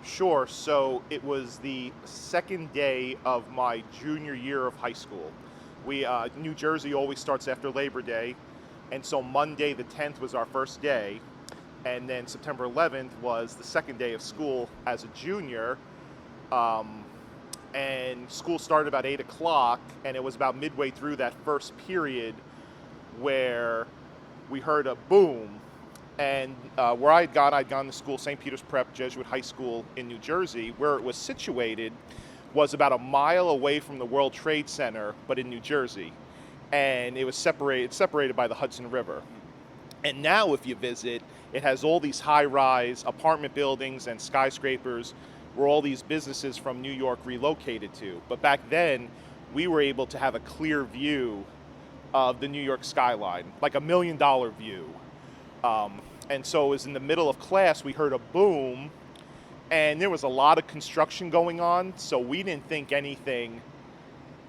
Sure. So it was the second day of my junior year of high school. New Jersey always starts after Labor Day, and so Monday the 10th was our first day, and then September 11th was the second day of school as a junior. Um, and school started about 8 o'clock, and it was about midway through that first period where we heard a boom. And where I'd gone to school, St. Peter's Prep Jesuit High School in New Jersey. Where it was situated was about a mile away from the World Trade Center, but in New Jersey. And it was separated by the Hudson River. And now if you visit, it has all these high-rise apartment buildings and skyscrapers where all these businesses from New York relocated to. But back then, we were able to have a clear view of the New York skyline, like $1 million view. And so it was in the middle of class, we heard a boom, and there was a lot of construction going on, so we didn't think anything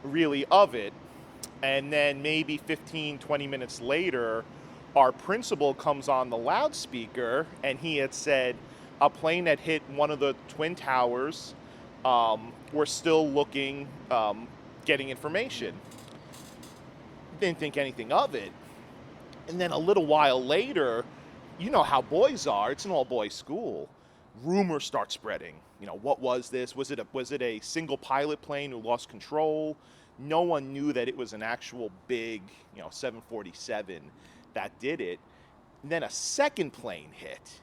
really of it. And then maybe 15, 20 minutes later, our principal comes on the loudspeaker, and he had said a plane had hit one of the twin towers. We're still looking, getting information. Didn't think anything of it. And then a little while later, you know how boys are, it's an all-boys school. Rumors start spreading. You know, what was this? Was it a single pilot plane who lost control? No one knew that it was an actual big, 747 that did it. And then a second plane hit.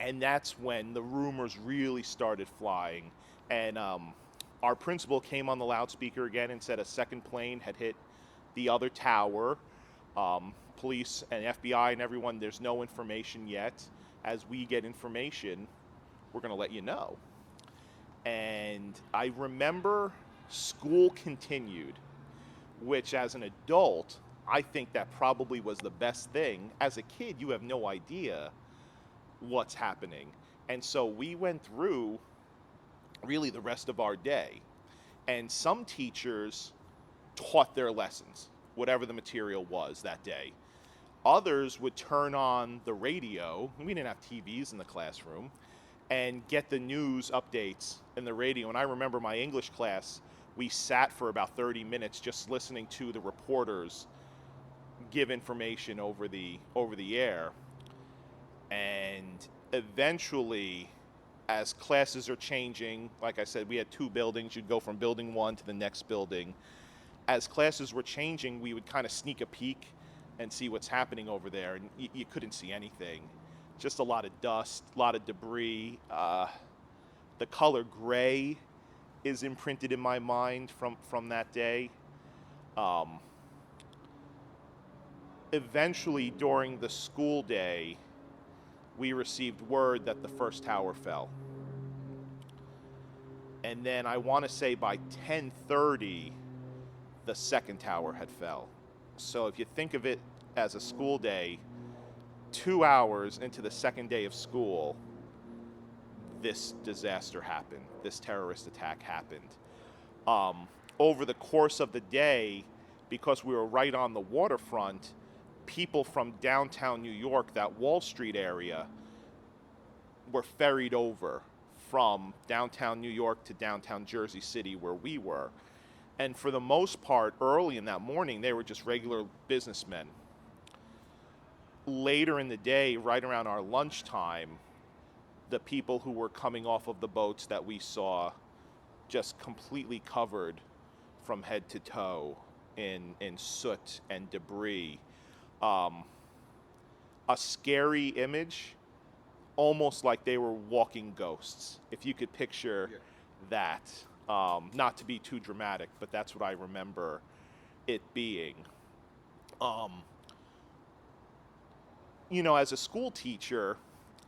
And that's when the rumors really started flying. And our principal came on the loudspeaker again and said a second plane had hit the other tower. Police and FBI and everyone, there's no information yet. As we get information, we're going to let you know. And I remember school continued, which as an adult, I think that probably was the best thing. As a kid, you have no idea what's happening. And so we went through really the rest of our day. And some teachers taught their lessons, whatever the material was that day. Others would turn on the radio. We didn't have TVs in the classroom, and get the news updates in the radio. And I remember my English class, we sat for about 30 minutes just listening to the reporters give information over the air. And eventually, as classes are changing, like I said, we had 2 buildings. You'd go from building 1 to the next building. As classes were changing, we would kind of sneak a peek and see what's happening over there, and you couldn't see anything. Just a lot of dust, a lot of debris. The color gray is imprinted in my mind from that day. Eventually, during the school day, we received word that the first tower fell. And then I want to say by 10:30, the second tower had fell. So if you think of it as a school day, 2 hours into the second day of school, this disaster happened. This terrorist attack happened. Over the course of the day, because we were right on the waterfront, people from downtown New York, that Wall Street area, were ferried over from downtown New York to downtown Jersey City where we were. And for the most part, early in that morning, they were just regular businessmen. Later in the day, right around our lunchtime, the people who were coming off of the boats that we saw just completely covered from head to toe in soot and debris. Um, a scary image, almost like they were walking ghosts, if you could picture that. Not to be too dramatic, but that's what I remember it being. Um, as a school teacher,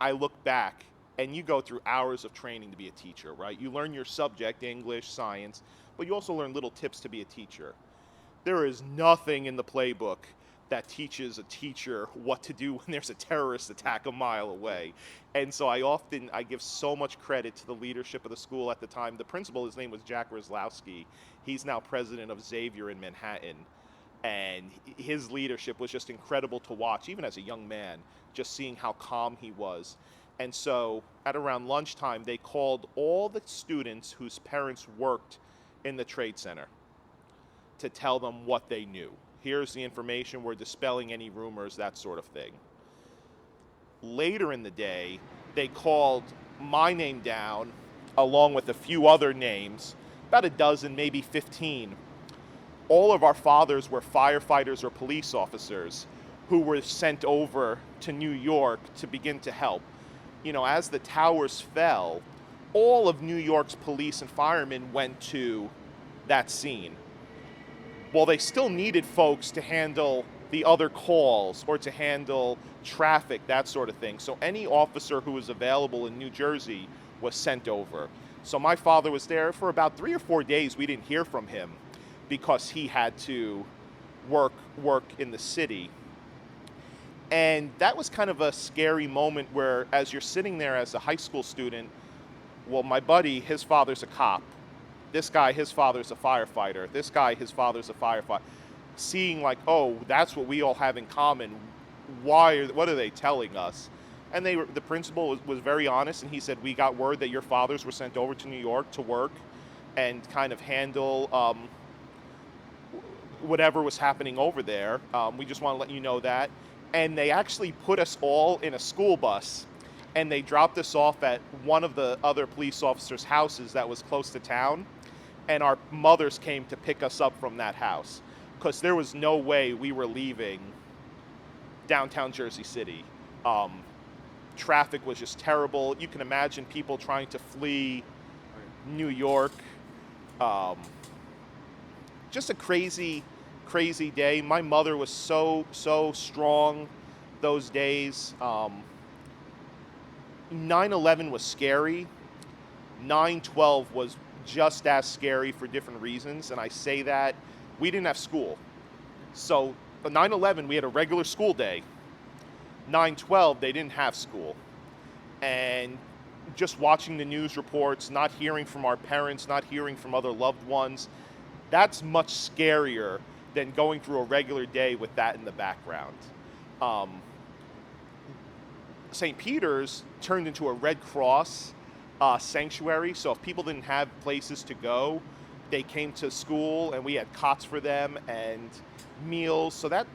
I look back and you go through hours of training to be a teacher, right? You learn your subject, English, science, but you also learn little tips to be a teacher. There is nothing in the playbook that teaches a teacher what to do when there's a terrorist attack a mile away. And so I give so much credit to the leadership of the school at the time. The principal, his name was Jack Roslowski. He's now president of Xavier in Manhattan. And his leadership was just incredible to watch, even as a young man, just seeing how calm he was. And so at around lunchtime, they called all the students whose parents worked in the Trade Center to tell them what they knew. Here's the information, we're dispelling any rumors, that sort of thing. Later in the day, they called my name down, along with a few other names, about a dozen, maybe 15. All of our fathers were firefighters or police officers who were sent over to New York to begin to help. As the towers fell, all of New York's police and firemen went to that scene. Well, they still needed folks to handle the other calls or to handle traffic, that sort of thing. So any officer who was available in New Jersey was sent over. So my father was there for about 3 or 4 days. We didn't hear from him because he had to work in the city. And that was kind of a scary moment where, as you're sitting there as a high school student, well, my buddy, his father's a cop. This guy, his father's a firefighter. This guy, his father's a firefighter. Seeing like, oh, that's what we all have in common. What are they telling us? And the principal was very honest, and he said, we got word that your fathers were sent over to New York to work and kind of handle whatever was happening over there. We just want to let you know that. And they actually put us all in a school bus, and they dropped us off at one of the other police officers' houses that was close to town. And our mothers came to pick us up from that house because there was no way we were leaving downtown Jersey City. Traffic was just terrible. You can imagine people trying to flee New York. Just a crazy day. My mother was so strong those days. 9/11 was scary. 9/12 was just as scary for different reasons, and I say that we didn't have school. So 9/11 we had a regular school day. 9/12 they didn't have school. And just watching the news reports, not hearing from our parents, not hearing from other loved ones, that's much scarier than going through a regular day with that in the background. St. Peter's turned into a Red Cross sanctuary, so if people didn't have places to go, they came to school and we had cots for them and meals. So that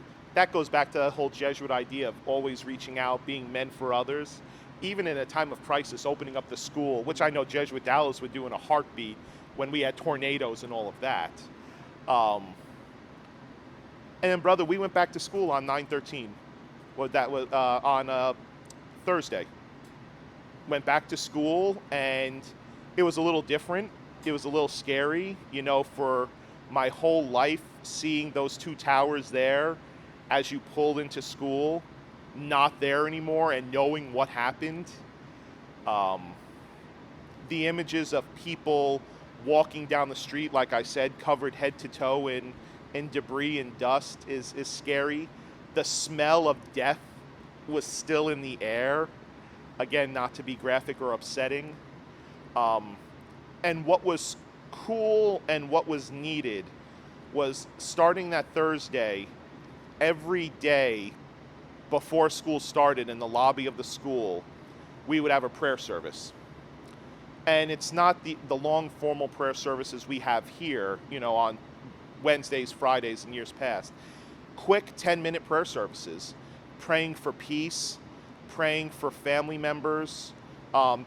goes back to the whole Jesuit idea of always reaching out, being men for others. Even in a time of crisis, opening up the school, which I know Jesuit Dallas would do in a heartbeat when we had tornadoes and all of that. And then, brother, we went back to school on 9/13. Well, that was on Thursday. Went back to school, and it was a little different. It was a little scary, for my whole life, seeing those two towers there as you pulled into school, not there anymore, and knowing what happened. The images of people walking down the street, like I said, covered head to toe in debris and dust is scary. The smell of death was still in the air. Again, not to be graphic or upsetting. And what was cool and what was needed was starting that Thursday, every day before school started in the lobby of the school, we would have a prayer service. And it's not the long formal prayer services we have here, on Wednesdays, Fridays, and years past. Quick 10-minute prayer services, praying for peace, praying for family members,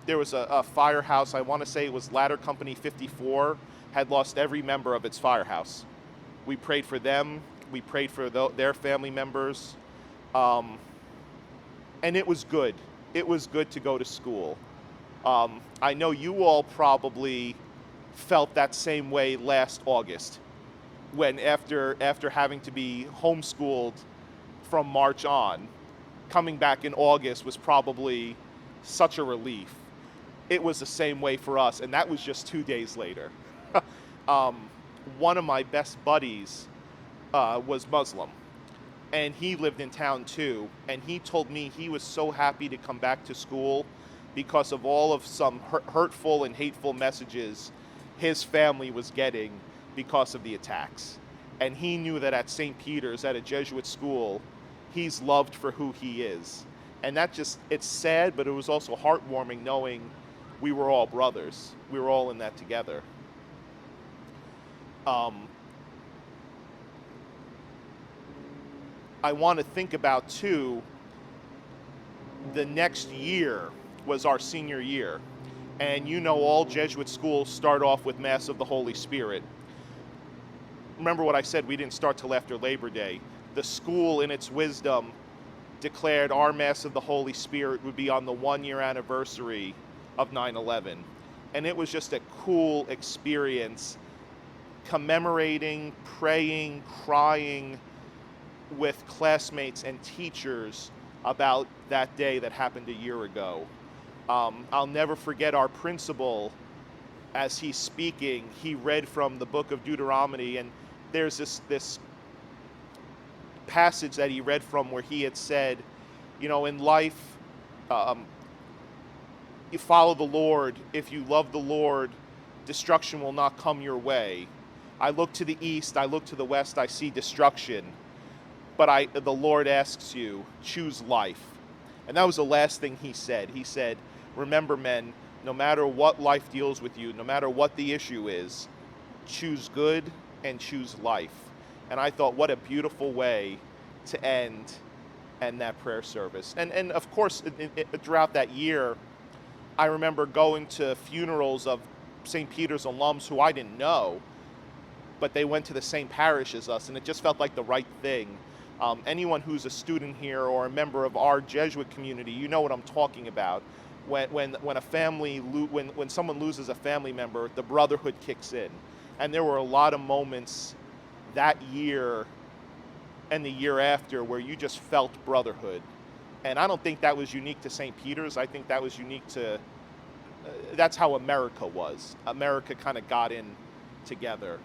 There was a firehouse, I want to say it was Ladder Company 54, had lost every member of its firehouse. We prayed for them, we prayed for their family members, um, and it was good. It was good to go to school. I know you all probably felt that same way last August, when after having to be homeschooled from March on, coming back in August was probably such a relief. It was the same way for us, and that was just 2 days later. um, One of my best buddies was Muslim, and he lived in town too, and he told me he was so happy to come back to school because of all of some hurtful and hateful messages his family was getting because of the attacks. And he knew that at St. Peter's, at a Jesuit school, he's loved for who he is. And that just, it's sad, but it was also heartwarming knowing we were all brothers. We were all in that together. I want to think about, too, the next year was our senior year. And you know all Jesuit schools start off with Mass of the Holy Spirit. Remember what I said, we didn't start till after Labor Day. The school, in its wisdom, declared our Mass of the Holy Spirit would be on the 1-year anniversary of 9/11. And it was just a cool experience, commemorating, praying, crying with classmates and teachers about that day that happened a year ago. I'll never forget our principal, as he's speaking, he read from the book of Deuteronomy, and there's this passage that he read from where he had said, you know, in life, you follow the Lord. If you love the Lord, destruction will not come your way. I look to the east, I look to the west, I see destruction. But the Lord asks you, choose life. And that was the last thing he said. He said, remember, men, no matter what life deals with you, no matter what the issue is, choose good and choose life. And I thought, what a beautiful way to end that prayer service. And of course, throughout that year, I remember going to funerals of St. Peter's alums who I didn't know, but they went to the same parish as us, and it just felt like the right thing. Anyone who's a student here or a member of our Jesuit community, you know what I'm talking about. When a family when someone loses a family member, the brotherhood kicks in, and there were a lot of moments that year and the year after where you just felt brotherhood. And I don't think that was unique to St. Peter's. I think that was unique to that's how America was. America kind of got in together.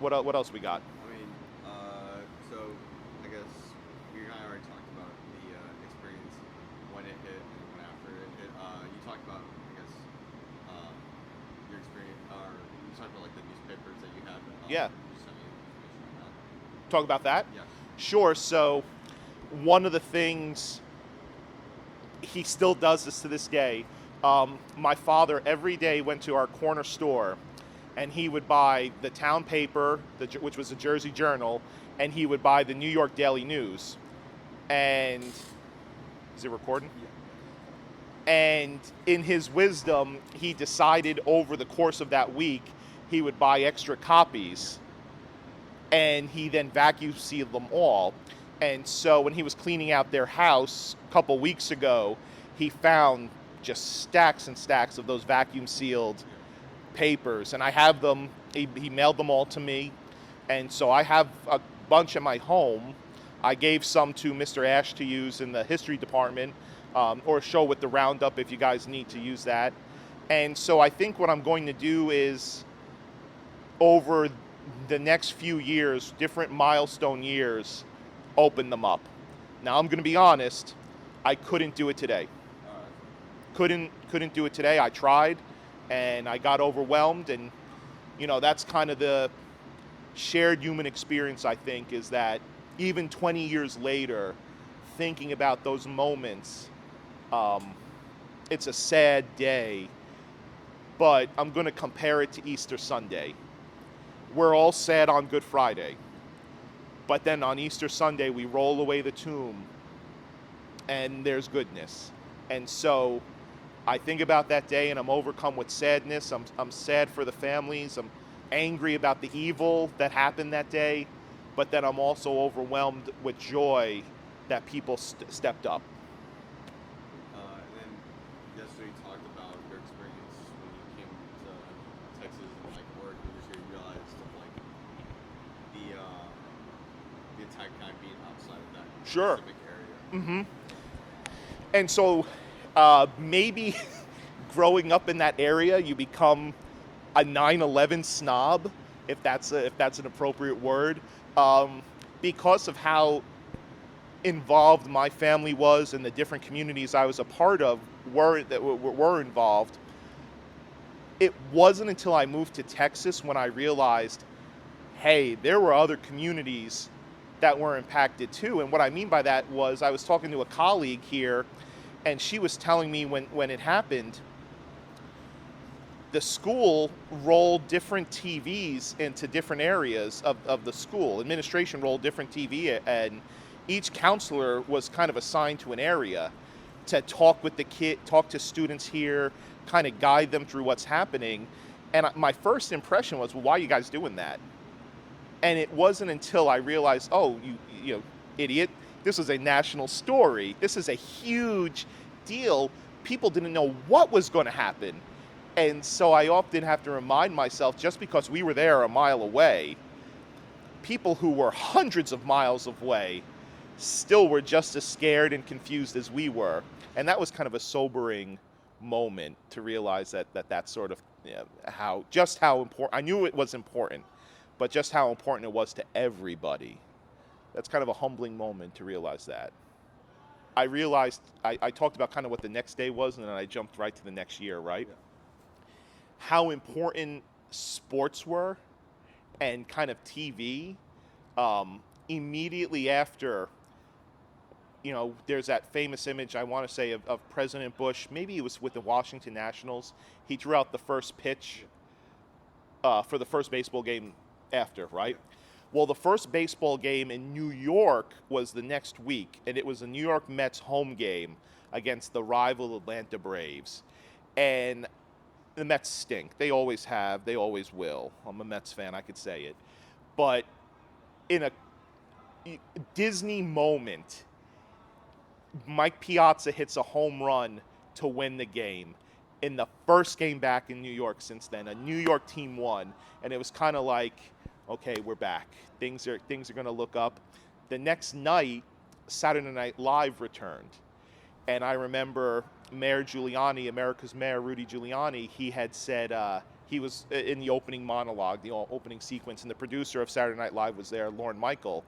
What else we got? I mean, so I guess you and I already talked about the experience when it hit and when after it hit. You talked about, I guess, your experience, or you talked about like the newspapers that you had. Yeah. You sent me information on that. Talk about that? Yeah. Sure. So one of the things, he still does this to this day. My father every day went to our corner store, and he would buy the town paper, which was the Jersey Journal, and he would buy the New York Daily News. And is it recording? Yeah. And in his wisdom, he decided over the course of that week, he would buy extra copies, and he then vacuum sealed them all. And so when he was cleaning out their house a couple weeks ago, he found just stacks and stacks of those vacuum sealed papers, and I have them. He mailed them all to me, and so I have a bunch at my home. I gave some to Mr. Ash to use in the history department, or show with the roundup if you guys need to use that. And so I think what I'm going to do is, over the next few years, different milestone years, open them up. Now I'm going to be honest, I couldn't do it today. Couldn't do it today. I tried, and I got overwhelmed, and that's kind of the shared human experience, I think, is that even 20 years later, thinking about those moments, it's a sad day, but I'm going to compare it to Easter Sunday. We're all sad on Good Friday, but then on Easter Sunday, we roll away the tomb, and there's goodness. And so I think about that day and I'm overcome with sadness. I'm sad for the families. I'm angry about the evil that happened that day. But then I'm also overwhelmed with joy that people stepped up. And then yesterday you talked about your experience when you came to Texas and like work and just you realized of like the attack kind of being outside of that Sure. specific area. Mm-hmm. And so maybe growing up in that area, you become a 9/11 snob, if that's an appropriate word, um, because of how involved my family was and the different communities I was a part of were involved. It wasn't until I moved to Texas when I realized, hey, there were other communities that were impacted too. And what I mean by that was I was talking to a colleague here, and she was telling me when it happened, the school rolled different TVs into different areas of the school. Administration rolled different TV, and each counselor was kind of assigned to an area to talk with the kid, talk to students here, kind of guide them through what's happening. And my first impression was, well, why are you guys doing that? And it wasn't until I realized, oh, you know, idiot, this is a national story. This is a huge deal. People didn't know what was going to happen. And so I often have to remind myself, just because we were there a mile away, people who were hundreds of miles away still were just as scared and confused as we were. And that was kind of a sobering moment to realize that sort of, you know, how important. I knew it was important, but just how important it was to everybody. That's kind of a humbling moment to realize that. I realized I talked about kind of what the next day was, and then I jumped right to the next year, right? Yeah. How important sports were and kind of TV. Immediately after, you know, there's that famous image, I want to say, of President Bush. Maybe it was with the Washington Nationals. He threw out the first pitch for the first baseball game after, right? Well, the first baseball game in New York was the next week, and it was a New York Mets home game against the rival Atlanta Braves. And the Mets stink. They always have. They always will. I'm a Mets fan. I could say it. But in a Disney moment, Mike Piazza hits a home run to win the game in the first game back in New York since then. A New York team won, and it was kind of like, okay, we're back. Things are going to look up. The next night, Saturday Night Live returned, and I remember Mayor Giuliani, America's Mayor Rudy Giuliani, he had said he was in the opening monologue, the opening sequence, and the producer of Saturday Night Live was there, Lorne Michael.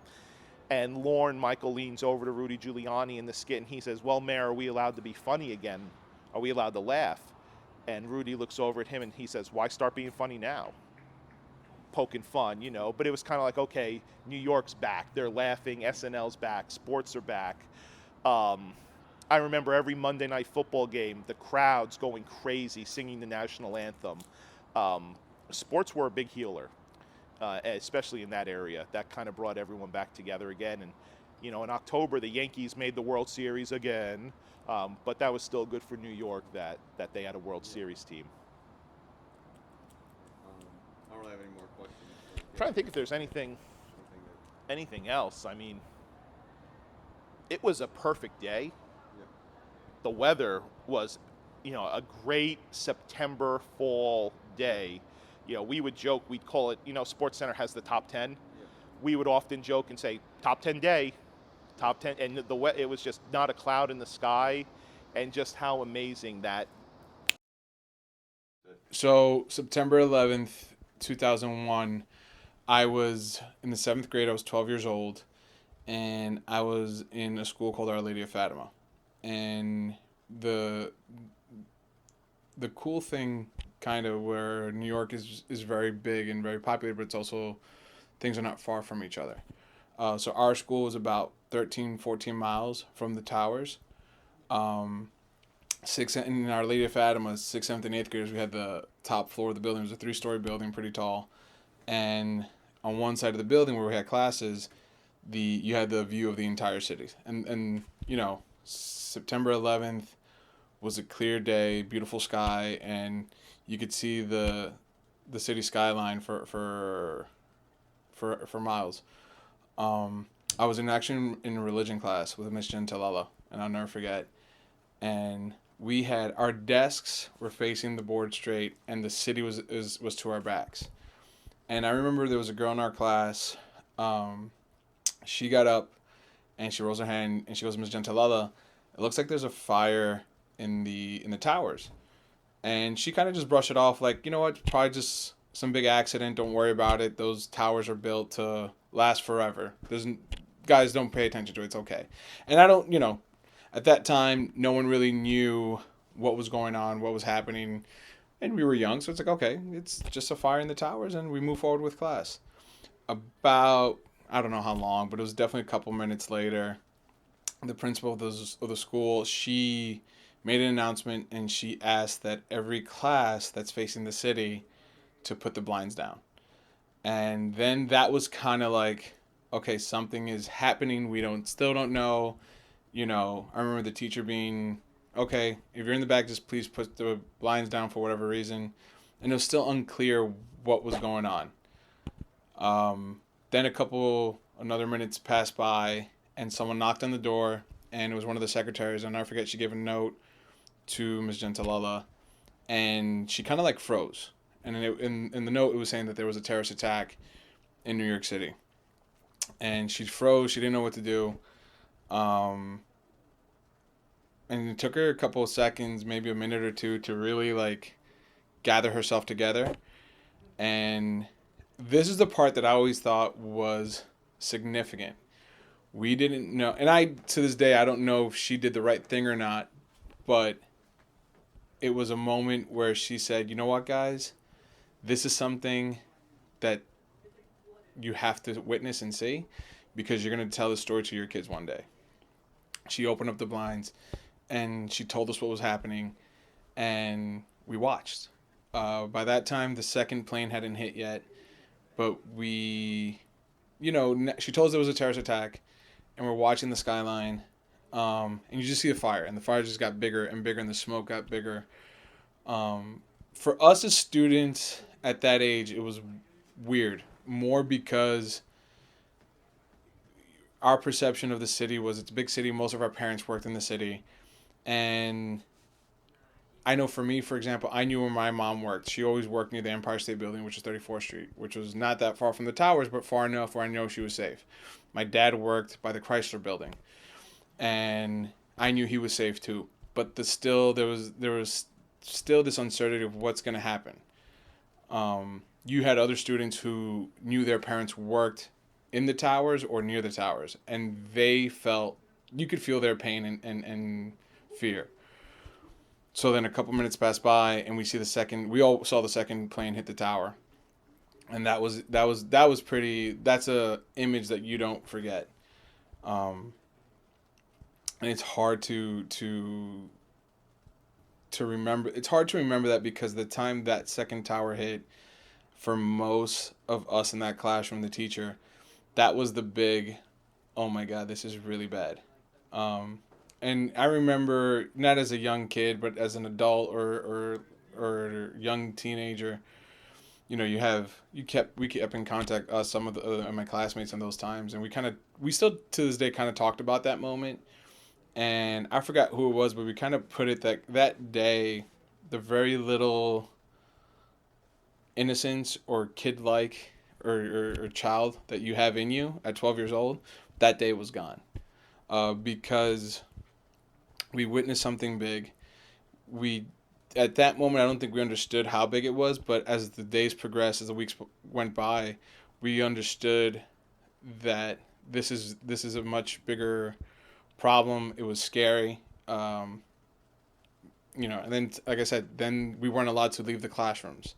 And Lorne Michael leans over to Rudy Giuliani in the skit, and he says, well, Mayor, are we allowed to be funny again? Are we allowed to laugh? And Rudy looks over at him, and he says, why start being funny now? Poking fun, you know. But it was kind of like, okay, New York's back. They're laughing. SNL's back. Sports are back. I remember every Monday Night Football game, the crowds going crazy, singing the national anthem. Sports were a big healer. Especially in that area. That kind of brought everyone back together again. And, you know, in October, the Yankees made the World Series again, but that was still good for New York that they had a World Series team. I don't really have any more questions. I'm trying to think if there's anything else. I mean, it was a perfect day. Yeah. The weather was, you know, a great September fall day. You know, we would joke, we'd call it, you know, SportsCenter has the top 10. Yeah. We would often joke and say, top 10 day, top 10. And it was just not a cloud in the sky, and just how amazing that. So, September 11th, 2001, I was in the 7th grade. I was 12 years old, and I was in a school called Our Lady of Fatima. And the cool thing, kind of, where New York is very big and very popular, but it's also, things are not far from each other. So our school was about 13, 14 miles from the towers. In Our Lady of Fatima, 6th, 7th, and 8th graders, we had the top floor of the building. It was a 3-story building, pretty tall. And on one side of the building where we had classes, you had the view of the entire city. And you know, September 11th was a clear day, beautiful sky, and you could see the city skyline for miles. I was actually in a religion class with Miss Gentilella, and I'll never forget. And we had our desks were facing the board straight, and the city was to our backs. And I remember there was a girl in our class. She got up and she rolls her hand and she goes, Miss Gentilella, it looks like there's a fire in the towers. And she kind of just brushed it off like, you know what, probably just some big accident. Don't worry about it. Those towers are built to last forever. There's guys, don't pay attention to it. It's okay. And I don't, at that time, no one really knew what was going on, what was happening, and we were young, so it's like, okay, it's just a fire in the towers, and we move forward with class. About, I don't know how long, but it was definitely a couple minutes later, the principal of the school, she made an announcement, and she asked that every class that's facing the city to put the blinds down. And then that was kind of like, okay, something is happening. We still don't know. I remember the teacher being, okay, if you're in the back, just please put the blinds down for whatever reason. And it was still unclear what was going on. Then another minutes passed by, and someone knocked on the door, and it was one of the secretaries. I'll never forget, she gave a note to Ms. Gentilella, and she kind of like froze. And in the note, it was saying that there was a terrorist attack in New York City. And she froze. She didn't know what to do. And it took her a couple of seconds, maybe a minute or two, to really like gather herself together. And this is the part that I always thought was significant. We didn't know, and to this day, I don't know if she did the right thing or not, but it was a moment where she said, you know what, guys, this is something that you have to witness and see, because you're going to tell the story to your kids one day. She opened up the blinds and she told us what was happening, and we watched. By that time, the second plane hadn't hit yet, but she told us there was a terrorist attack, and we're watching the skyline, and you just see the fire, and the fire just got bigger and bigger, and the smoke got bigger. For us as students at that age, it was weird, more because our perception of the city was it's a big city. Most of our parents worked in the city. And I know for me, for example, I knew where my mom worked. She always worked near the Empire State Building, which is 34th Street, which was not that far from the towers, but far enough where I know she was safe. My dad worked by the Chrysler Building, and I knew he was safe too. But there was still this uncertainty of what's going to happen. You had other students who knew their parents worked in the towers or near the towers, and you could feel their pain and fear. So then a couple minutes passed by, and we all saw the second plane hit the tower. And that was pretty, that's a image that you don't forget. And it's hard to remember. It's hard to remember that, because the time that second tower hit, for most of us in that classroom, the teacher, that was the big, oh my God, this is really bad. And I remember, not as a young kid, but as an adult or young teenager, we kept in contact, some of my classmates in those times, and we still to this day kind of talked about that moment. And I forgot who it was, but we kind of put it that day, the very little innocence or kid-like or child that you have in you at 12 years old, that day was gone. Because we witnessed something big. At that moment, I don't think we understood how big it was, but as the days progressed, as the weeks went by, we understood that this is a much bigger problem. It was scary. And then, like I said, then we weren't allowed to leave the classrooms,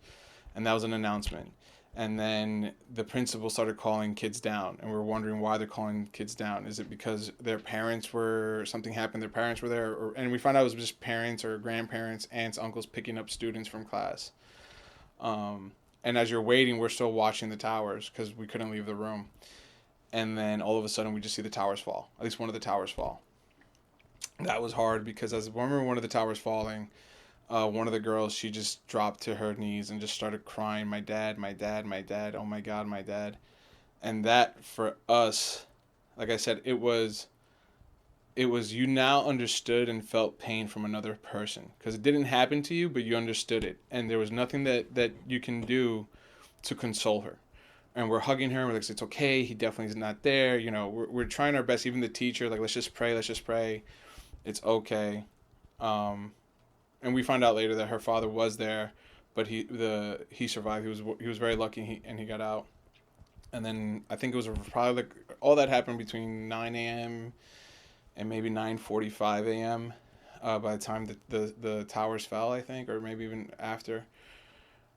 and that was an announcement. And then the principal started calling kids down, and we were wondering why they're calling kids down. Is it because something happened, their parents were there? And we found out it was just parents or grandparents, aunts, uncles picking up students from class. And as you're waiting, we're still watching the towers because we couldn't leave the room. And then all of a sudden, we just see the towers fall, at least one of the towers fall. that was hard because as I remember one of the towers falling, one of the girls, she just dropped to her knees and just started crying, my dad, my dad, my dad, oh my God, my dad. And that for us, like I said, it was you now understood and felt pain from another person because it didn't happen to you, but you understood it, and there was nothing that you can do to console her. And we're hugging her, and we're like, it's okay, he definitely is not there, we're trying our best. Even the teacher, like, let's just pray, it's okay. um and we found out later that her father was there, but he survived. He was very lucky, and he got out. And then I think it was probably like all that happened between 9 a.m. and maybe 9:45 a.m. By the time the towers fell, I think, or maybe even after.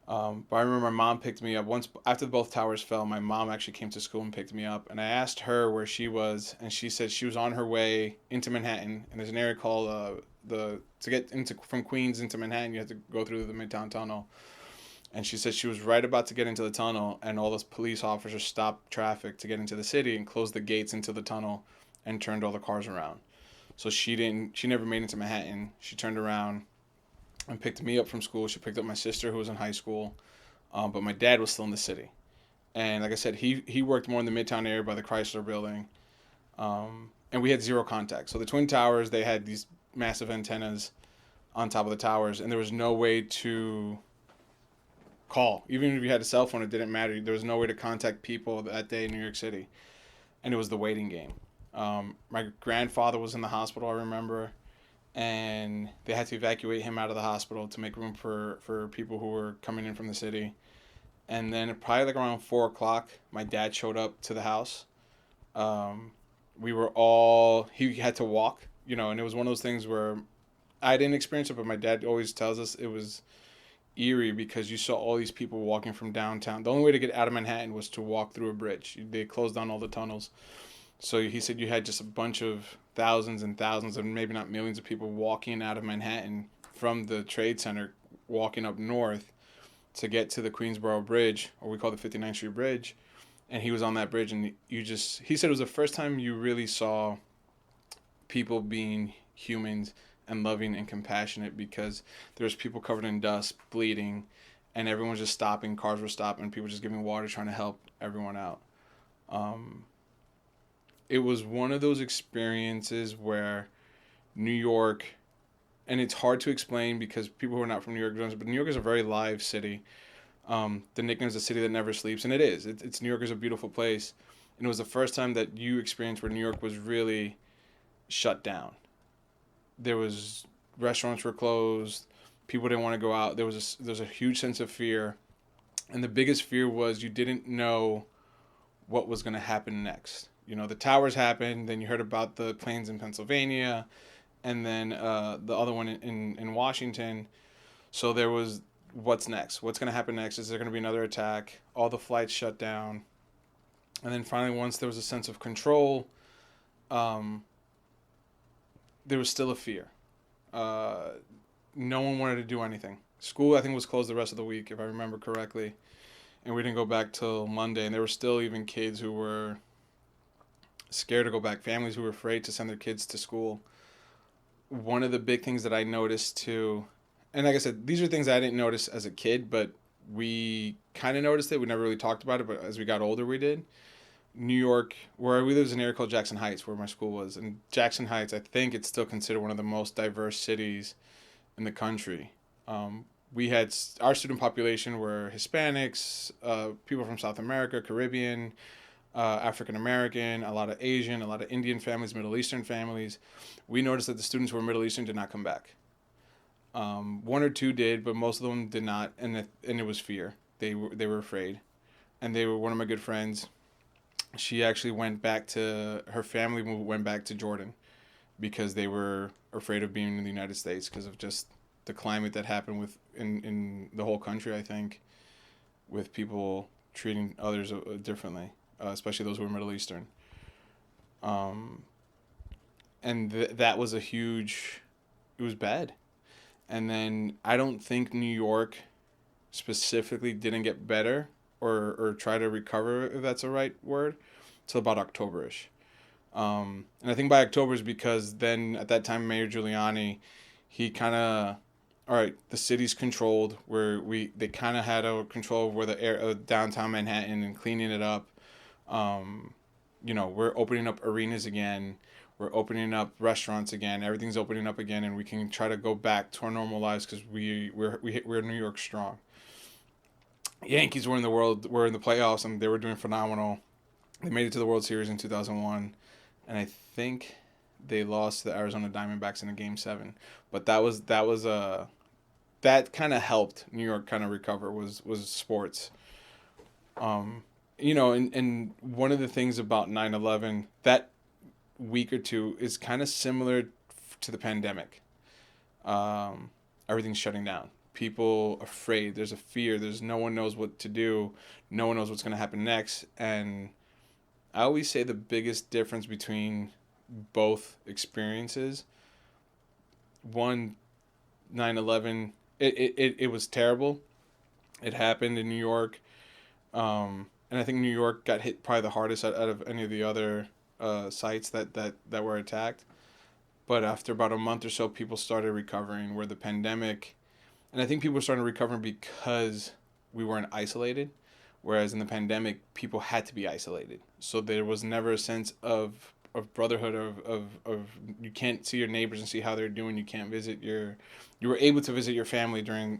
But I remember my mom picked me up once after both towers fell. My mom actually came to school and picked me up, and I asked her where she was, and she said she was on her way into Manhattan. And there's an area called the to get into from Queens into Manhattan, you have to go through the Midtown Tunnel. And she said she was right about to get into the tunnel, and all those police officers stopped traffic to get into the city and closed the gates into the tunnel, and turned all the cars around. So she never made it to Manhattan. She turned around and picked me up from school. She picked up my sister who was in high school, but my dad was still in the city. And like I said, he worked more in the Midtown area by the Chrysler Building, and we had zero contact. So the Twin Towers, they had these massive antennas on top of the towers, and there was no way to call. Even if you had a cell phone, it didn't matter. There was no way to contact people that day in New York City, and it was the waiting game. My grandfather was in the hospital, I remember, and they had to evacuate him out of the hospital to make room for people who were coming in from the city. And then probably like around 4 o'clock, my dad showed up to the house. We were all, he had to walk, and it was one of those things where I didn't experience it, but my dad always tells us it was eerie because you saw all these people walking from downtown. The only way to get out of Manhattan was to walk through a bridge. They closed down all the tunnels. So he said you had just a bunch of thousands and thousands, and maybe not millions of people walking out of Manhattan from the Trade Center, walking up north to get to the Queensboro Bridge, or we call the 59th Street Bridge. And he was on that bridge, and he said it was the first time you really saw people being humans and loving and compassionate, because there's people covered in dust, bleeding, and everyone's just stopping. Cars were stopping, people just giving water, trying to help everyone out. It was one of those experiences where New York, and it's hard to explain because people who are not from New York don't, but New York is a very live city. The nickname is the city that never sleeps, and it is. It's New York is a beautiful place, and it was the first time that you experienced where New York was really shut down. There was restaurants were closed, people didn't want to go out. There's a huge sense of fear, and the biggest fear was you didn't know what was going to happen next. The towers happened, then you heard about the planes in Pennsylvania, and then the other one in Washington. So there was, what's next? What's going to happen next? Is there going to be another attack? All the flights shut down. And then finally, once there was a sense of control, there was still a fear. No one wanted to do anything. School, I think, was closed the rest of the week, if I remember correctly. And we didn't go back till Monday. And there were still even kids who were scared to go back, families who were afraid to send their kids to school. One of the big things that I noticed too, and like I said, these are things I didn't notice as a kid, but we kind of noticed it. We never really talked about it, but as we got older, we did. New York, where we live, is an area called Jackson Heights, where my school was. And Jackson Heights, I think it's still considered one of the most diverse cities in the country. We had our student population were Hispanics, people from South America, Caribbean, African American, a lot of Asian, a lot of Indian families, Middle Eastern families. We noticed that the students who were Middle Eastern did not come back. One or two did, but most of them did not, and it was fear. They were afraid, and they were one of my good friends. She actually went back to her family went back to Jordan because they were afraid of being in the United States because of just the climate that happened in the whole country. I think with people treating others differently. Especially those who were Middle Eastern. And that was it was bad. And then I don't think New York specifically didn't get better or try to recover, if that's the right word, till about October-ish. And I think by October is because then at that time Mayor Giuliani, he kind of, all right, the city's controlled. They kind of had a control over the air downtown Manhattan and cleaning it up. We're opening up arenas again. We're opening up restaurants again. Everything's opening up again, and we can try to go back to our normal lives because we're New York strong. Yankees were in the playoffs, and they were doing phenomenal. They made it to the World Series in 2001, and I think they lost to the Arizona Diamondbacks in a Game 7. But that kind of helped New York kind of recover was sports. And one of the things about 9/11, that week or two is kind of similar to the pandemic. Everything's shutting down. People afraid. There's a fear. There's no one knows what to do. No one knows what's going to happen next. And I always say the biggest difference between both experiences, one, 9/11, it was terrible. It happened in New York. And I think New York got hit probably the hardest out of any of the other sites that were attacked. But after about a month or so, people started recovering. Where the pandemic, and I think people were starting to recover because we weren't isolated. Whereas in the pandemic, people had to be isolated. So there was never a sense of brotherhood, of you can't see your neighbors and see how they're doing. You were able to visit your family during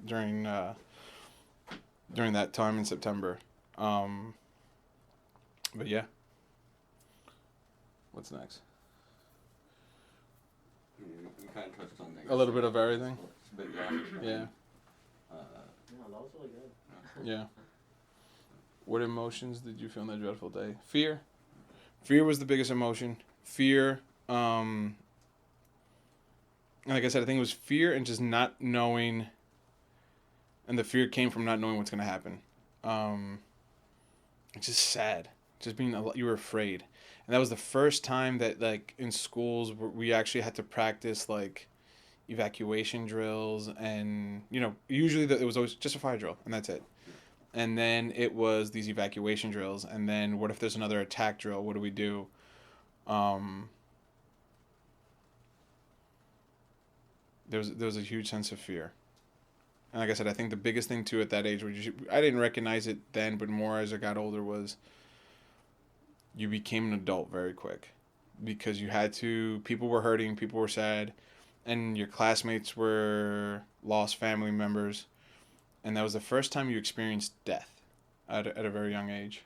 that time in September. But yeah. What's next? We kind of touched on that. A little bit of everything. But Yeah. Yeah, that was really good. Yeah. What emotions did you feel on that dreadful day? Fear. Fear was the biggest emotion. Fear. And like I said, I think it was fear and just not knowing. And the fear came from not knowing what's going to happen. It's just sad. Just you were afraid. And that was the first time that, like, in schools, we actually had to practice, like, evacuation drills. And, usually it was always just a fire drill, and that's it. And then it was these evacuation drills. And then what if there's another attack drill? What do we do? There was a huge sense of fear. And like I said, I think the biggest thing, too, at that age, I didn't recognize it then, but more as I got older, was you became an adult very quick. Because people were hurting, people were sad, and your classmates lost family members. And that was the first time you experienced death at a very young age.